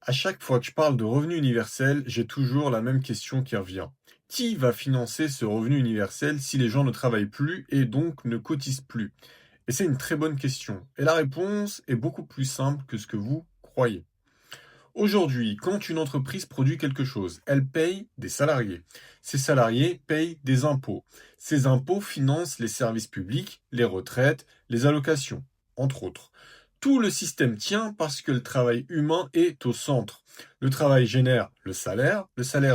À chaque fois que je parle de revenu universel, j'ai toujours la même question qui revient. Qui va financer ce revenu universel si les gens ne travaillent plus et donc ne cotisent plus? Et c'est une très bonne question. Et la réponse est beaucoup plus simple que ce que vous croyez. Aujourd'hui, quand une entreprise produit quelque chose, elle paye des salariés. Ces salariés payent des impôts. Ces impôts financent les services publics, les retraites, les allocations, entre autres. Tout le système tient parce que le travail humain est au centre. Le travail génère le salaire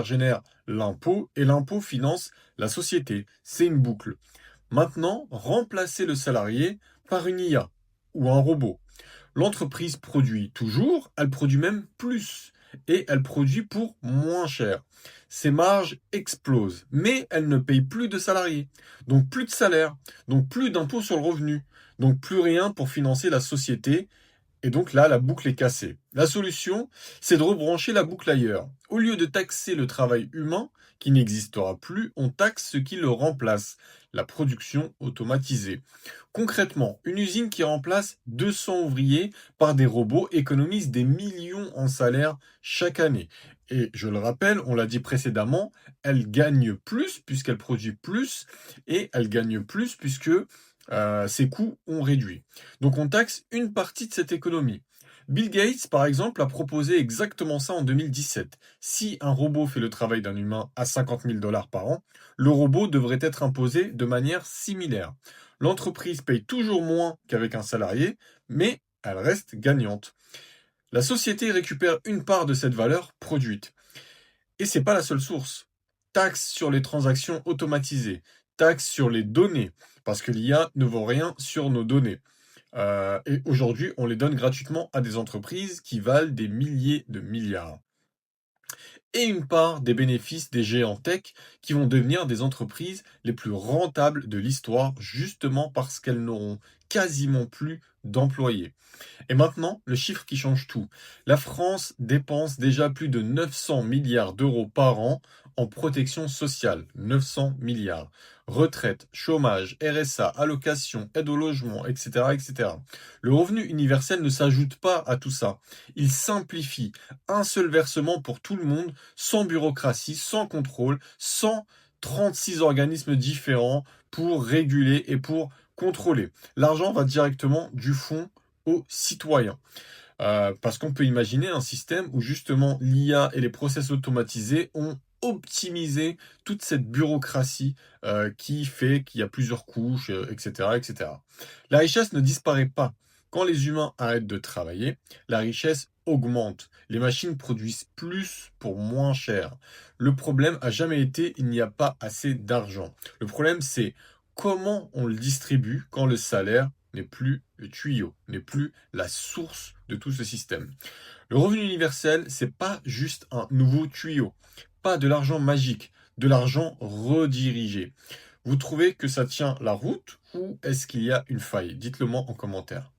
génère l'impôt et l'impôt finance la société. C'est une boucle. Maintenant, remplacez le salarié par une IA ou un robot. L'entreprise produit toujours, elle produit même plus et elle produit pour moins cher. Ses marges explosent, mais elle ne paye plus de salariés, donc plus de salaire, donc plus d'impôts sur le revenu, donc plus rien pour financer la société. Et donc là, la boucle est cassée. La solution, c'est de rebrancher la boucle ailleurs. Au lieu de taxer le travail humain, qui n'existera plus, on taxe ce qui le remplace, la production automatisée. Concrètement, une usine qui remplace 200 ouvriers par des robots économise des millions en salaire chaque année. Et je le rappelle, on l'a dit précédemment, elle gagne plus puisqu'elle produit plus et elle gagne plus puisque ses coûts ont réduit. Donc on taxe une partie de cette économie. Bill Gates, par exemple, a proposé exactement ça en 2017. Si un robot fait le travail d'un humain à 50 000 dollars par an, le robot devrait être imposé de manière similaire. L'entreprise paye toujours moins qu'avec un salarié, mais elle reste gagnante. La société récupère une part de cette valeur produite. Et c'est pas la seule source. Taxe sur les transactions automatisées, taxe sur les données, parce que l'IA ne vaut rien sur nos données. Et aujourd'hui, on les donne gratuitement à des entreprises qui valent des milliers de milliards. Et une part des bénéfices des géants tech qui vont devenir des entreprises les plus rentables de l'histoire, justement parce qu'elles n'auront quasiment plus d'employés. Et maintenant, le chiffre qui change tout. La France dépense déjà plus de 900 milliards d'euros par an en protection sociale. 900 milliards. Retraite, chômage, RSA, allocation, aide au logement, etc., etc. Le revenu universel ne s'ajoute pas à tout ça. Il simplifie un seul versement pour tout le monde, sans bureaucratie, sans contrôle, sans 36 organismes différents pour réguler et pour contrôler. L'argent va directement du fonds aux citoyens. Parce qu'on peut imaginer un système où justement l'IA et les process automatisés ont optimisé toute cette bureaucratie qui fait qu'il y a plusieurs couches, etc., etc. La richesse ne disparaît pas. Quand les humains arrêtent de travailler, la richesse augmente. Les machines produisent plus pour moins cher. Le problème a jamais été il n'y a pas assez d'argent. Le problème c'est comment on le distribue quand le salaire n'est plus le tuyau, n'est plus la source de tout ce système. Le revenu universel, c'est pas juste un nouveau tuyau, pas de l'argent magique, de l'argent redirigé. Vous trouvez que ça tient la route ou est-ce qu'il y a une faille? Dites-le moi en commentaire.